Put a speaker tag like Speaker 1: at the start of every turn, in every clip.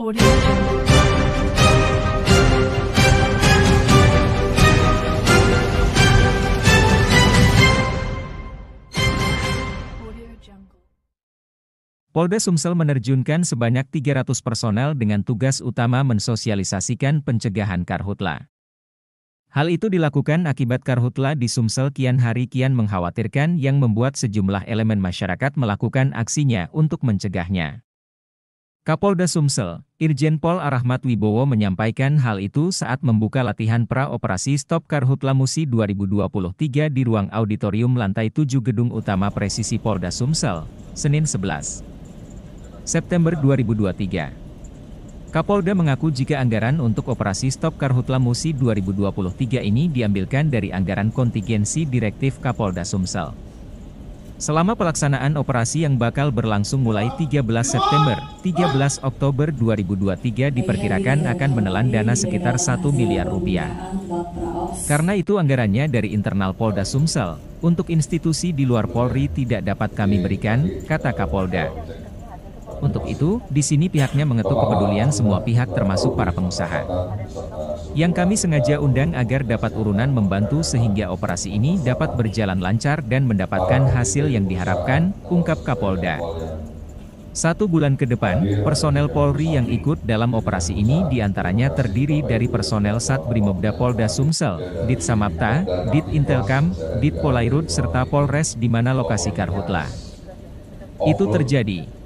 Speaker 1: Audio Jungle. Audio Jungle.
Speaker 2: Polda Sumsel menerjunkan sebanyak 300 personel dengan tugas utama mensosialisasikan pencegahan karhutla. Hal itu dilakukan akibat karhutla di Sumsel kian hari kian mengkhawatirkan yang membuat sejumlah elemen masyarakat melakukan aksinya untuk mencegahnya. Kapolda Sumsel, Irjen Pol Arahmat Wibowo menyampaikan hal itu saat membuka latihan pra-operasi Stop Karhutla Musi 2023 di ruang auditorium lantai 7 Gedung Utama Presisi Polda Sumsel, Senin 11 September 2023. Kapolda mengaku jika anggaran untuk operasi Stop Karhutla Musi 2023 ini diambilkan dari anggaran kontingensi Direktif Kapolda Sumsel. Selama pelaksanaan operasi yang bakal berlangsung mulai 13 September, 13 Oktober 2023 diperkirakan akan menelan dana sekitar 1 miliar rupiah. Karena itu anggarannya dari internal Polda Sumsel, untuk institusi di luar Polri tidak dapat kami berikan, kata Kapolda. Untuk itu, di sini pihaknya mengetuk kepedulian semua pihak termasuk para pengusaha. Yang kami sengaja undang agar dapat urunan membantu sehingga operasi ini dapat berjalan lancar dan mendapatkan hasil yang diharapkan, ungkap Kapolda. 1 bulan ke depan, personel Polri yang ikut dalam operasi ini diantaranya terdiri dari personel Sat Brimobda Polda Sumsel, Dit Samapta, Dit Intelkam, Dit Polairut serta Polres di mana lokasi karhutla itu terjadi.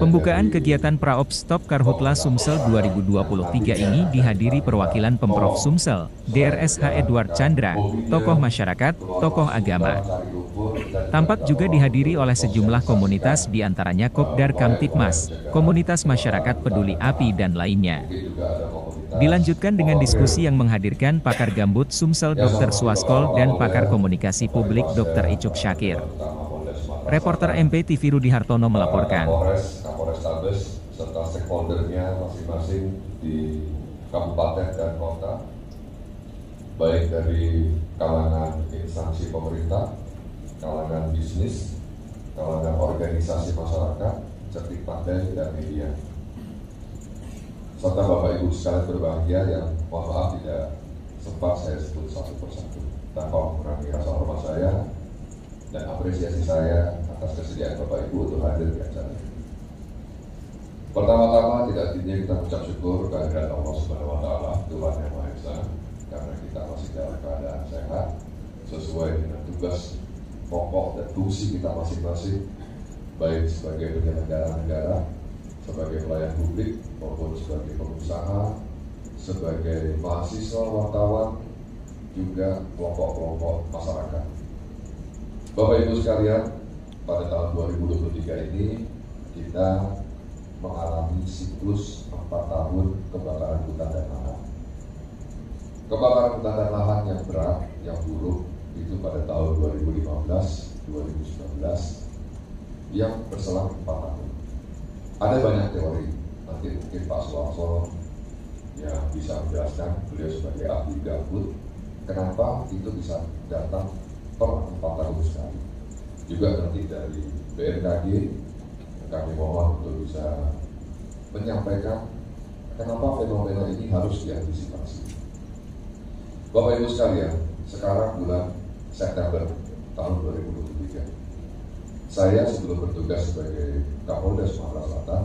Speaker 2: Pembukaan kegiatan Praops Stop Karhutla Sumsel 2023 ini dihadiri perwakilan Pemprov Sumsel, DRSH Edward Chandra, tokoh masyarakat, tokoh agama. Tampak juga dihadiri oleh sejumlah komunitas diantaranya Kopdar Kamtipmas, komunitas masyarakat peduli api dan lainnya. Dilanjutkan dengan diskusi yang menghadirkan pakar gambut Sumsel Dr. Swaskol dan pakar komunikasi publik Dr. Icuk Syakir. Reporter MP TV Rudi Hartono melaporkan.
Speaker 3: Kapolres Tabes serta stakeholdernya masing-masing di kabupaten dan kota, baik dari kalangan instansi pemerintah, kalangan bisnis, kalangan organisasi masyarakat, cetik pandai dan media, serta Bapak Ibu sekalian berbahagia yang mohon maaf tidak sempat saya sebut satu persatu. Tanpa mengurangi rasa hormat saya dan apresiasi saya atas kesediaan Bapak Ibu untuk hadir di acara ini. Pertama-tama tidak hentinya kita mengucap syukur kehadirat Allah Subhanahu wa Ta'ala, Tuhan Yang Maha Esa, karena kita masih dalam keadaan sehat sesuai dengan tugas pokok dan fungsi kita masing-masing, baik sebagai penyelenggara negara, sebagai pelayan publik maupun sebagai pengusaha, sebagai mahasiswa, wartawan, juga kelompok-kelompok masyarakat. Bapak Ibu sekalian, pada tahun 2023 ini kita mengalami siklus 4 tahun kebakaran hutan dan lahan. Kebakaran hutan dan lahan yang berat, yang buruk itu pada tahun 2015-2019 yang berselang 4 tahun. Ada banyak teori, nanti mungkin Pak Suarso yang bisa menjelaskan, beliau sebagai ahli gambut, kenapa itu bisa datang per 4 tahun sekali. Juga nanti dari BMKG kami mohon untuk bisa menyampaikan kenapa fenomena ini harus diantisipasi. Bapak Ibu sekalian, sekarang bulan September tahun 2023. Saya sebelum bertugas sebagai Kapolda Sumatera Selatan,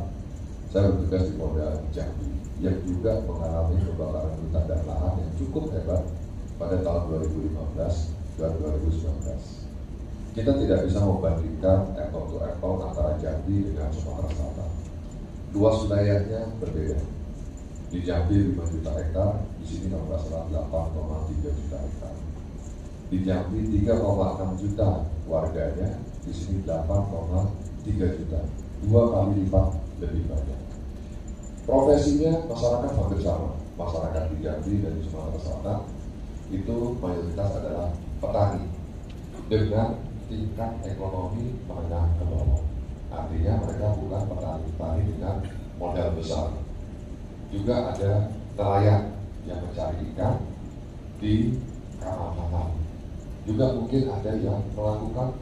Speaker 3: saya bertugas di Polda Jambi yang juga mengalami kebakaran hutan dan lahan yang cukup hebat pada tahun 2015 dan 2019. Kita tidak bisa membandingkan apple to apple antara Jambi dengan Sumatera Selatan. Luas wilayahnya berbeda. Di Jambi 5 juta hektar, di sini kalau nggak salah 8,3 juta hektar. Di Jambi 3,6 juta warganya, di sini 8,3 juta. 2 kali lipat lebih banyak. Profesinya masyarakat hampir sama. Masyarakat di Jambi dan di Sumatera Selatan itu mayoritas adalah petani dengan tingkat ekonomi menengah ke bawah. Artinya mereka bukan petani dengan modal besar. Juga ada nelayan yang mencari ikan di karang-karang. Juga mungkin ada yang melakukan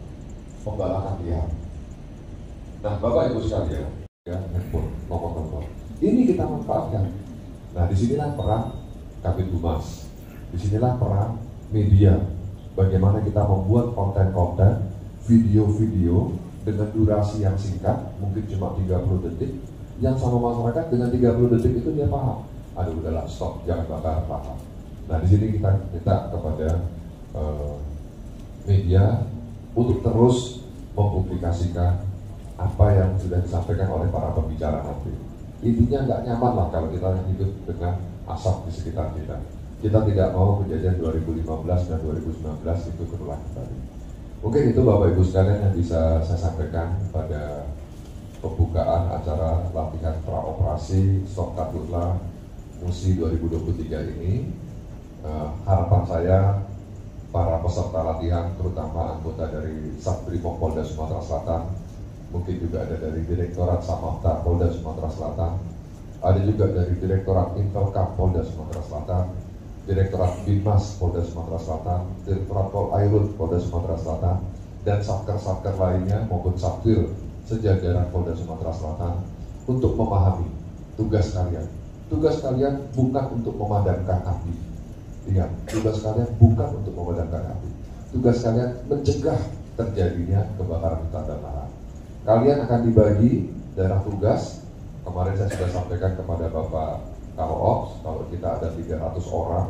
Speaker 3: pembalakan liar. Nah, Bapak Ibu sekalian, ya, handphone, nomor telepon. Ini kita manfaatkan. Nah, disinilah peran Kabid Humas. Disinilah peran media. Bagaimana kita membuat konten-konten, video-video dengan durasi yang singkat, mungkin cuma 30 detik, yang sama masyarakat dengan 30 detik itu dia paham. Aduh, udahlah, stop, jangan bakar, paham. Nah, di sini kita minta kepada media untuk terus mempublikasikan apa yang sudah disampaikan oleh para pembicara nanti. Intinya nggak nyaman lah kalau kita hidup dengan asap di sekitar kita. Kita tidak mau kejadian 2015 dan 2019 itu berulang kembali. Mungkin itu Bapak Ibu sekalian yang bisa saya sampaikan pada pembukaan acara latihan praoperasi Stok Karhutla Musi 2023 ini. Harapan saya para peserta latihan, terutama anggota dari Satbrimob Polda Sumatera Selatan, mungkin juga ada dari Direktorat Samapta Polda Sumatera Selatan, ada juga dari Direktorat Intelkam Polda Sumatera Selatan, Direktorat Binmas Polda Sumatera Selatan, Direktorat Pol Airut Polda Sumatera Selatan, dan satker-satker lainnya maupun satwil sejajaran Polda Sumatera Selatan untuk memahami tugas kalian. Tugas kalian bukan untuk memadamkan api. Ingat, tugas kalian bukan untuk memadamkan api. Tugas kalian mencegah terjadinya kebakaran hutan dan lahan. Kalian akan dibagi daerah tugas. Kemarin saya sudah sampaikan kepada Bapak Karo Ops, kalau kita ada 300 orang,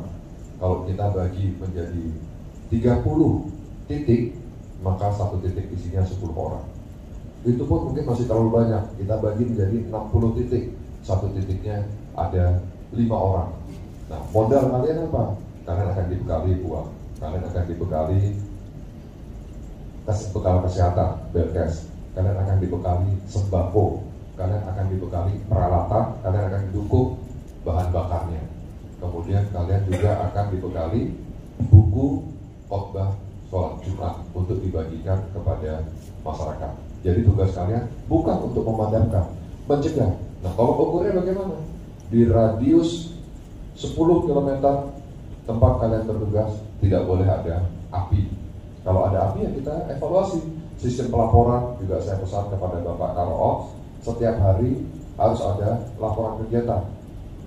Speaker 3: kalau kita bagi menjadi 30 titik, maka satu titik isinya 10 orang. Itu pun mungkin masih terlalu banyak. Kita bagi menjadi 60 titik, satu titiknya ada 5 orang. Nah, modal kalian apa? Kalian akan dibekali uang, kalian akan dibekali bekal kesehatan, belkes, kalian akan dibekali sembako, kalian akan dibekali peralatan, kalian akan didukung bahan bakarnya. Kemudian kalian juga akan dibekali buku khotbah sholat Jumat untuk dibagikan kepada masyarakat. Jadi tugas kalian bukan untuk memadamkan, mencegah. Nah, kalau ukurnya bagaimana? Di radius 10 km tempat kalian bertugas tidak boleh ada api. Kalau ada api ya kita evaluasi. Sistem pelaporan juga saya pesan kepada Bapak Karo Ops, setiap hari harus ada laporan kegiatan.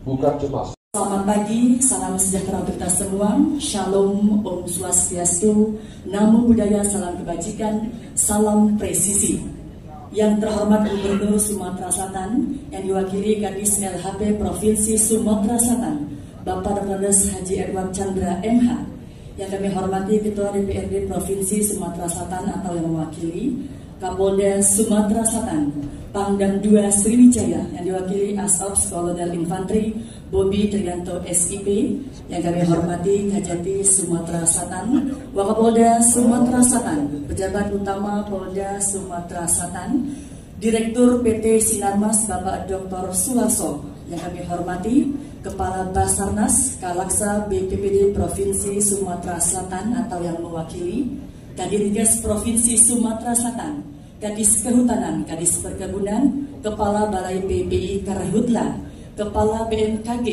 Speaker 3: Bukan cuma
Speaker 4: Selamat pagi, salam sejahtera untuk kita semua. Shalom, Om Swastiastu, Namo Buddhaya, salam kebajikan, salam presisi. Yang terhormat Gubernur Sumatera Selatan yang diwakili Kadis LHP Provinsi Sumatera Selatan, Bapak Dr. Haji Edward Chandra MH. Yang kami hormati Ketua DPRD Provinsi Sumatera Selatan atau yang mewakili Kapolda Sumatera Selatan, Pangdam 2 Sriwijaya yang diwakili Asops Kolonel Infantri Bobi Trianto SIP, yang kami hormati Kajati Sumatera Selatan, Wakapolda Sumatera Selatan, Pejabat Utama Polda Sumatera Selatan, Direktur PT Sinarmas Bapak Dr. Suharso, yang kami hormati Kepala Basarnas Kalaksa BPPD Provinsi Sumatera Selatan atau yang mewakili Kadirigas Provinsi Sumatera Selatan, Kadis Kehutanan, Kadis Perkebunan, Kepala Balai PBI Karhutla, Kepala BMKG,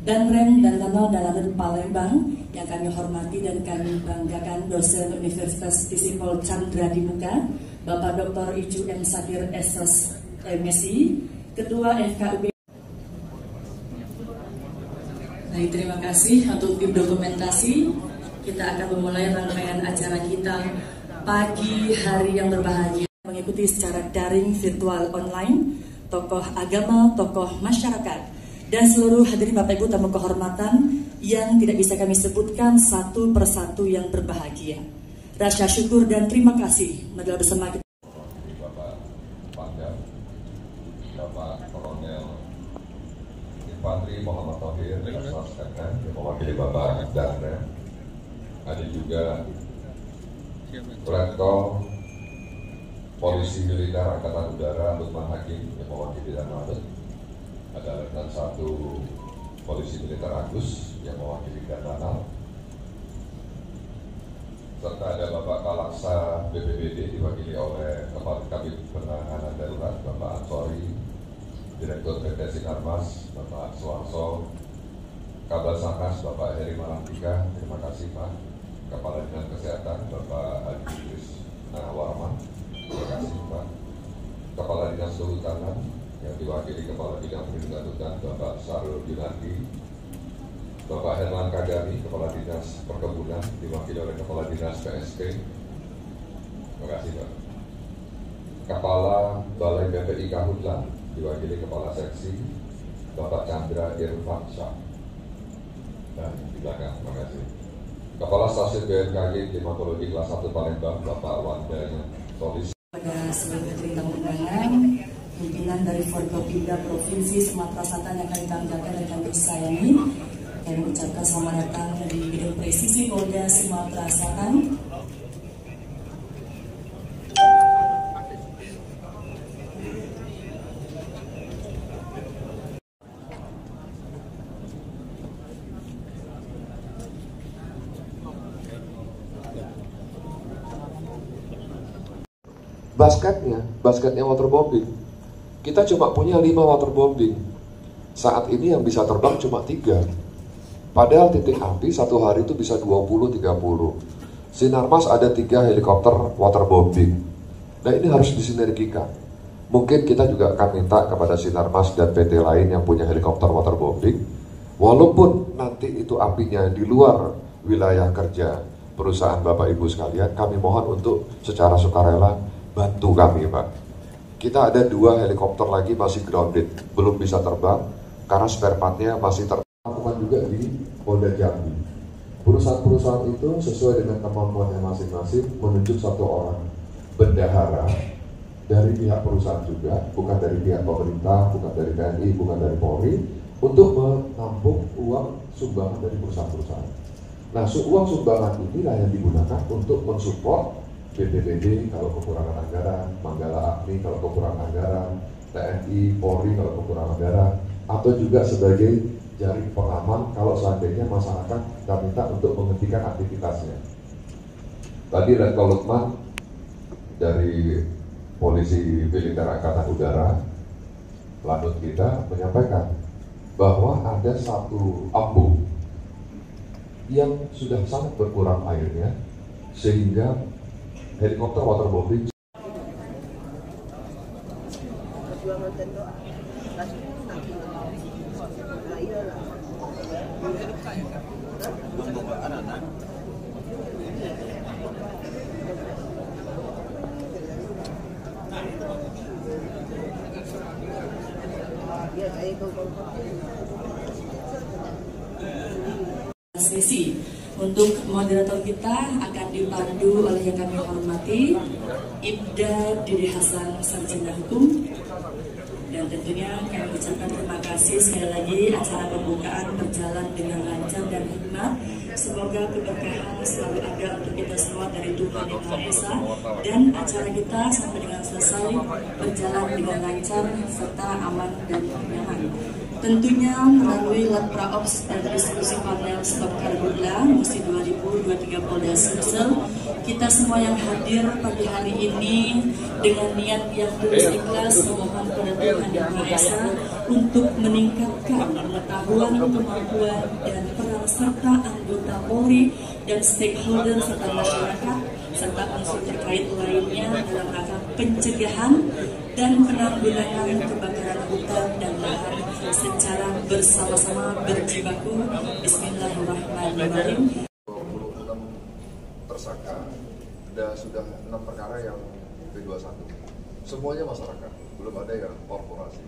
Speaker 4: dan Rem dan Lanal Dalaman Palembang, yang kami hormati dan kami banggakan dosen Universitas Tisipol Chandra Dimuka, Bapak Dr. Icu M. Sadir Esos MSI, Ketua FKUB. Baik, terima kasih untuk tim dokumentasi. Kita akan memulai rangkaian acara kita pagi hari yang berbahagia. Mengikuti secara daring, virtual, online, tokoh agama, tokoh masyarakat, dan seluruh hadirin Bapak Ibu tamu kehormatan yang tidak bisa kami sebutkan satu persatu yang berbahagia. Rasa syukur dan terima kasih marilah bersama kita.
Speaker 3: Bapak Pangdam, Bapak Kolonel Infantri Muhammad Tauhir, yang mewakili Bapak Danrem, ada juga Letkol Polisi Militer Angkatan Udara Lutman Hakim yang mewakili dan Mabes, ada Letnan 1 Polisi Militer Agus yang mewakili dan Lanal, serta ada Bapak Kalaksa BPBD diwakili oleh Kepala Kabid Penanganan Darurat Bapak Ansori, Direktur PT Sinarmas Bapak Suharso, Kabal Sanas Bapak Heri Malantika, terima kasih Pak. Kepala Dinas Kesehatan Bapak Haji Idris Nawarman, terima kasih Pak. Kepala Dinas Kehutanan yang diwakili Kepala Bidang Perlindungan Hutan Bapak Sarul Bilandi, Bapak Herman Kadari, Kepala Dinas Perkebunan, diwakili oleh Kepala Dinas PSP. Terima kasih Pak. Kepala Balai BPI Karhutla, diwakili Kepala Seksi Bapak Chandra Irfansyah. Dan di belakang, terima kasih. Kepala Stasiun BMKG Klimatologi Kelas 1 Palembang, Bapak Wandanya Solis.
Speaker 4: Pada seluruh perintah undangan, pimpinan dari Forkopimda Provinsi Sumatera Selatan yang kami banggakan dan kami sayangi, kami mengucapkan selamat datang di Gedung Presisi Polda Sumatera Selatan.
Speaker 3: Basketnya waterbombing. Kita cuma punya 5 waterbombing. Saat ini yang bisa terbang cuma 3. Padahal titik api satu hari itu bisa 20-30. Sinarmas ada 3 helikopter waterbombing. Nah ini harus disinergikan. Mungkin kita juga akan minta kepada Sinarmas dan PT lain yang punya helikopter waterbombing. Walaupun nanti itu apinya di luar wilayah kerja perusahaan Bapak Ibu sekalian, kami mohon untuk secara sukarela bantu kami Pak. Kita ada 2 helikopter lagi masih grounded, belum bisa terbang karena spare partnya masih terlakukan juga di Polda Jambi. Perusahaan-perusahaan itu sesuai dengan kemampuannya masing-masing menunjuk 1 orang bendahara dari pihak perusahaan juga, bukan dari pihak pemerintah, bukan dari TNI, bukan dari Polri, untuk menampung uang sumbangan dari perusahaan-perusahaan. Nah, uang sumbangan inilah yang digunakan untuk mensupport BPBD kalau kekurangan anggaran, Manggala Agni kalau kekurangan anggaran, TNI, Polri kalau kekurangan anggaran, atau juga sebagai jaring pengaman kalau seandainya masyarakat kita minta untuk menghentikan aktivitasnya. Tadi Letkol Lukman dari Polisi Militer Angkatan Udara, Lanut kita menyampaikan bahwa ada 1 embung yang sudah sangat berkurang airnya sehingga helikopter waterbombing.
Speaker 4: Sesi untuk moderator kita akan dipandu oleh yang kami hormati Ibda Dede Hasan, Sarjana Hukum, dan tentunya kami ucapkan terima kasih sekali lagi. Acara pembukaan berjalan dengan lancar dan hikmat. Semoga keberkahan selalu ada untuk kita semua dari Tuhan Yang Maha Esa, dan acara kita sampai dengan selesai berjalan dengan lancar serta aman dan nyaman. Tentunya melalui Latpraops dan diskusi panel Stop Karhutla Musim 2023 Polda Sumsel, kita semua yang hadir pagi hari ini dengan niat yang tulus ikhlas memohon kepada Tuhan Yang Maha Esa untuk meningkatkan pengetahuan, kemampuan, dan peran serta anggota Polri dan stakeholder serta masyarakat serta unsur terkait lainnya dalam rangka pencegahan dan penanggulangan kebakaran hutan dan lahan secara bersama-sama berjibaku. Bismillahirrahmanirrahim.
Speaker 3: 26 tersangka dan sudah 6 perkara yang P21. Semuanya masyarakat, belum ada yang korporasi.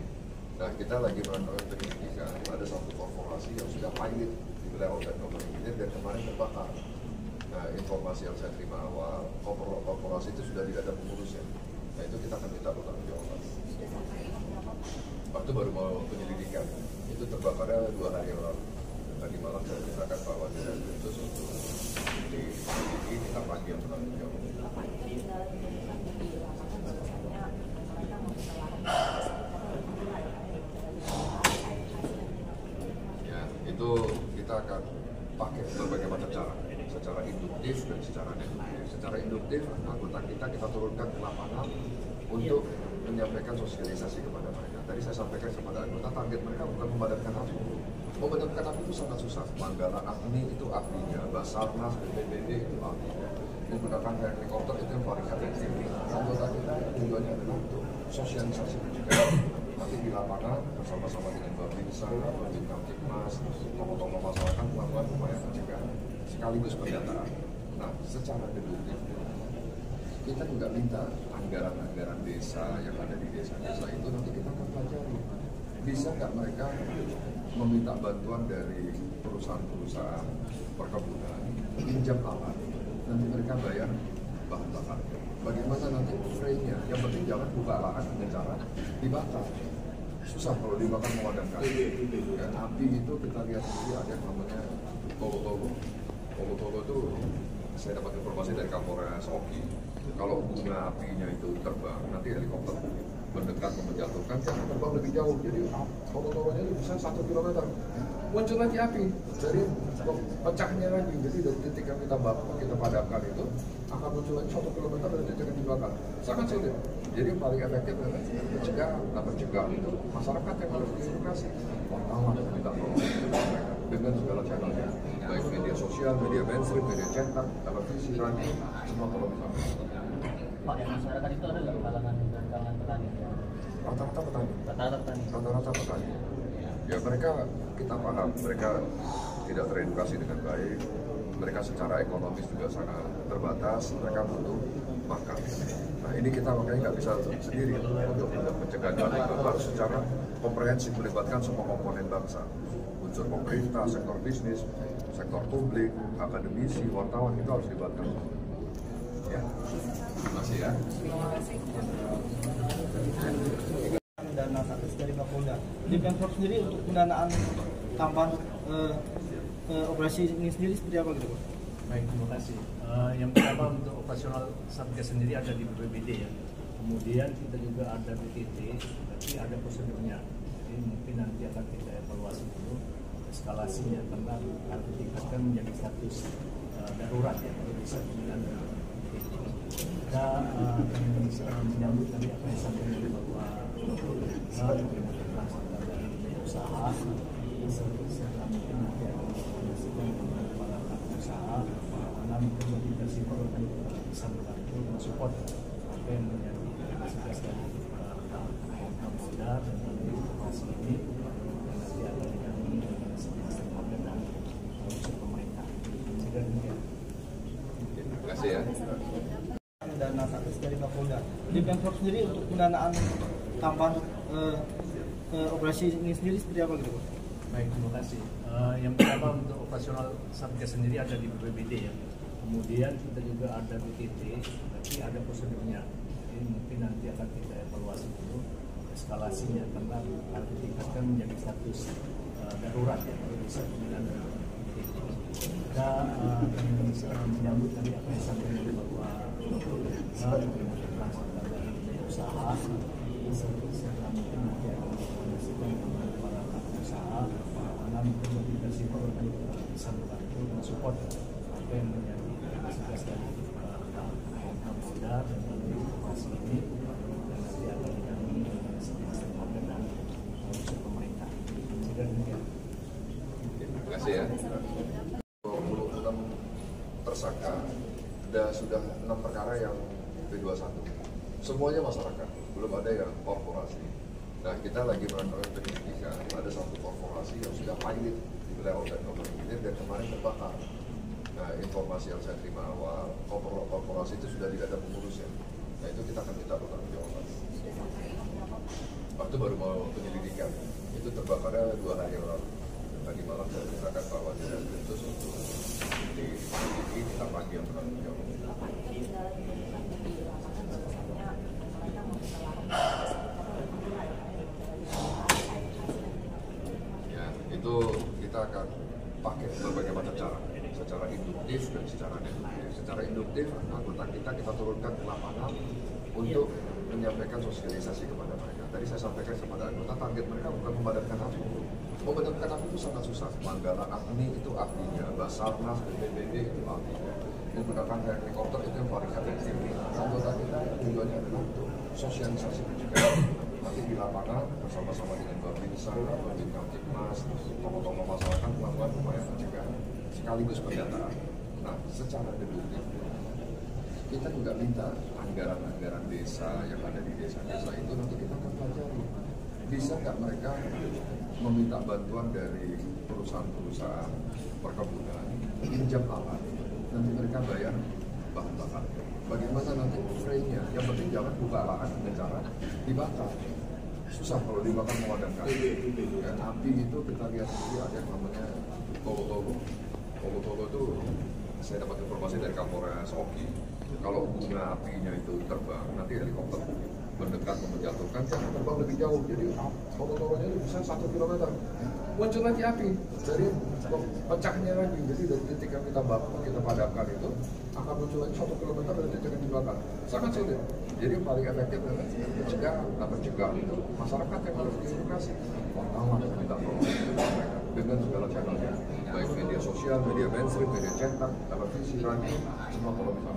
Speaker 3: Nah, kita lagi melakukan penyelidikan. Ada 1 korporasi yang sudah pilot di wilayah Ogan Komering Ilir dan kemarin terbakar. Nah, informasi yang saya terima awal, korporasi itu sudah tidak ada pengurusnya. Nah, itu kita akan minta pertanggungjawaban. Waktu baru mau penyelidikan, itu terbakarnya 2 hari yang lalu. Tadi malam saya mintakan Pak Wandi dan Densus untuk diselidiki, kita panggil penanggung jawab. Ya, itu kita akan pakai berbagai macam cara, secara induktif dan secara deduktif. Secara induktif, anggota kita turunkan ke lapangan untuk menyampaikan sosialisasi kepada mereka. Tadi saya sampaikan kepada anggota, target mereka bukan memadamkan api. Memadamkan api itu sangat susah. Manggala Agni itu apinya, Basarnas, BPBD itu apinya. Menggunakan helikopter itu yang paling efektif. Anggota kita tujuannya adalah untuk sosialisasi pencegahan. nanti di lapangan bersama-sama dengan Babinsa, Babinsa Tipmas, tokoh-tokoh masyarakat melakukan upaya pencegahan sekaligus pendataan. Nah, secara deduktif kita juga minta anggaran-anggaran desa yang ada di desa-desa itu nanti kita akan pelajari. Bisa nggak mereka meminta bantuan dari perusahaan-perusahaan perkebunan, pinjam alat, nanti mereka bayar bahan bakar. Bagaimana nanti frame-nya? Yang penting jangan buka lahan dengan cara dibakar. Susah kalau dibakar memadamkan. Ya, api itu kita lihat sendiri ada yang namanya togo-togo. Togo-togo itu saya dapat informasi dari Kapolres Oki. Kalau bunga apinya itu terbang, nanti helikopter mendekat menjatuhkan kan terbang lebih jauh. Jadi togo-togonya itu bisa 1 kilometer. Muncul lagi api dari pecahnya lagi. Jadi dari titik yang kita bakar, kita padamkan itu akan muncul lagi 1 kilometer dari titik yang dibakar. Sangat sulit. Jadi yang paling efektif adalah mencegah. Nah, mencegah itu masyarakat yang harus diedukasi. Wartawan yang minta tolong dengan segala channelnya, baik media sosial, media mainstream, media cetak, televisi, radio, semua kalau bisa.
Speaker 5: Pak, yang masyarakat itu ada nggak kalangan petani?
Speaker 3: Rata-rata petani.
Speaker 5: Rata-rata petani.
Speaker 3: Rata-rata petani. Ya mereka kita paham, mereka tidak teredukasi dengan baik, mereka secara ekonomis juga sangat terbatas, mereka butuh makan. Nah ini kita makanya nggak bisa sendiri untuk mencegah hal itu, harus secara komprehensif melibatkan semua komponen bangsa, unsur pemerintah, sektor bisnis, sektor publik, akademisi, wartawan itu harus dilibatkan. Ya, terima kasih ya.
Speaker 6: Dana status dari Kapolda. Di Pemprov sendiri untuk pendanaan tambahan operasi ini sendiri seperti apa gitu, Pak?
Speaker 7: Baik, terima kasih. Yang pertama untuk operasional Satgas sendiri ada di BPBD ya. Kemudian kita juga ada BTT, tapi ada prosedurnya. Jadi mungkin nanti akan kita evaluasi dulu eskalasinya karena harus ditingkatkan menjadi status darurat ya kalau bisa dengan BTT. Kita menyambut tadi apa yang disampaikan oleh Bapak usaha setelah mungkin nanti akan dikoordinasikan dengan para pelaku usaha karena mungkin kita simpel bisa membantu mensupport apa yang menjadi tugas dari Kapolda dan melalui informasi ini dan nanti akan didampingi dengan stakeholder dan unsur pemerintah. Saya demikian.
Speaker 3: Terima kasih ya.
Speaker 6: Dana status dari Kapolda. Di Pemprov sendiri untuk pendanaan tambahan operasi ini sendiri seperti apa gitu, Pak?
Speaker 7: Baik, terima kasih. Yang pertama untuk operasional Satgas sendiri ada di BPBD ya. Kemudian kita juga ada BTT, tapi ada prosedurnya. Jadi mungkin nanti akan kita evaluasi dulu eskalasinya karena harus ditingkatkan menjadi status darurat ya kalau bisa dengan BTT. Kita menyambut tadi apa yang disampaikan oleh Bapak usaha setelah mungkin nanti akan dikoordinasikan dengan para pelaku usaha karena mungkin kita simpel bisa membantu mensupport apa yang menjadi tugas dari Kapolda dan melalui informasi ini dan nanti akan didampingi dengan stakeholder dan unsur pemerintah. Saya demikian.
Speaker 3: Terima kasih ya. 26 tersangka dan sudah 6 perkara yang P21. Semuanya masyarakat, belum ada yang korporasi. Nah, kita lagi melakukan penyelidikan, ada satu korporasi yang sudah pilot di wilayah Obat Nomor Hilir dan kemarin terbakar. Nah, informasi yang saya terima awal, korporasi itu sudah tidak ada pengurusnya. Nah, itu kita akan minta pertanggungjawaban. Waktu baru mau penyelidikan, itu terbakarnya 2 hari yang lalu. Tadi malam saya ceritakan bahwa tidak itu untuk diselidiki, kita panggil pertanggungjawaban. Ya, itu kita akan pakai berbagai macam cara, secara induktif dan secara deduktif. Secara induktif, anggota kita turunkan ke lapangan untuk menyampaikan sosialisasi kepada mereka. Tadi saya sampaikan kepada anggota, target mereka bukan memadamkan api. Memadamkan api itu sangat susah. Manggala Agni itu apinya, Basarnas, BPBD itu apinya. Menggunakan helikopter itu yang paling efektif. Anggota kita tujuannya adalah untuk sosialisasi pencegahan. Nanti di lapangan bersama-sama dengan Babinsa, Babinsa Tipmas, tokoh-tokoh masyarakat melakukan upaya pencegahan sekaligus pendataan. Nah, secara deduktif kita juga minta anggaran-anggaran desa yang ada di desa-desa itu nanti kita akan pelajari. bisa nggak mereka meminta bantuan dari perusahaan-perusahaan perkebunan, pinjam alat, nanti mereka bayar bahan bakar. Bagaimana nanti frame-nya? Yang penting jangan buka lahan dengan cara dibakar. Susah kalau dibakar memadamkan. Dan api itu kita lihat sendiri ada yang namanya tolo-tolo. Tolo-tolo itu saya dapat informasi dari Kapolres Oki. Kalau bunga apinya itu terbang, nanti helikopter mendekat menjatuhkan kan terbang lebih jauh. Jadi tolo-tolonya itu bisa 1 km. Muncul lagi api, jadi pecahnya lagi. Jadi dari titik yang kita bakar, kita padamkan itu akan muncul lagi 1 km dari titik yang dibakar. Sangat sulit. Jadi yang paling efektif adalah mencegah. Nah, mencegah itu masyarakat yang harus diedukasi. Wartawan yang minta tolong dengan segala channelnya, baik media sosial, media mainstream, media cetak, televisi, radio, semua kalau bisa.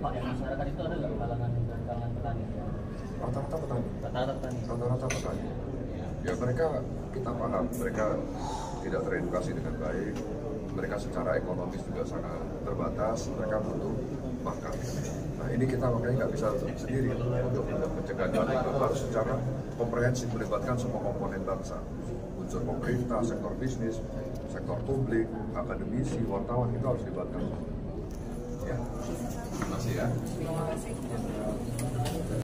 Speaker 5: Pak, yang masyarakat itu ada nggak kalangan dari kalangan petani?
Speaker 3: Rata-rata petani.
Speaker 5: Rata-rata petani.
Speaker 3: Rata-rata petani. Ya mereka, kita paham, mereka tidak teredukasi dengan baik, mereka secara ekonomis juga sangat terbatas, mereka butuh makan. Nah ini kita makanya nggak bisa sendiri untuk mencegah itu harus secara komprehensif melibatkan semua komponen bangsa, unsur pemerintah, sektor bisnis, sektor publik, akademisi, wartawan itu harus dilibatkan. Ya, terima kasih ya.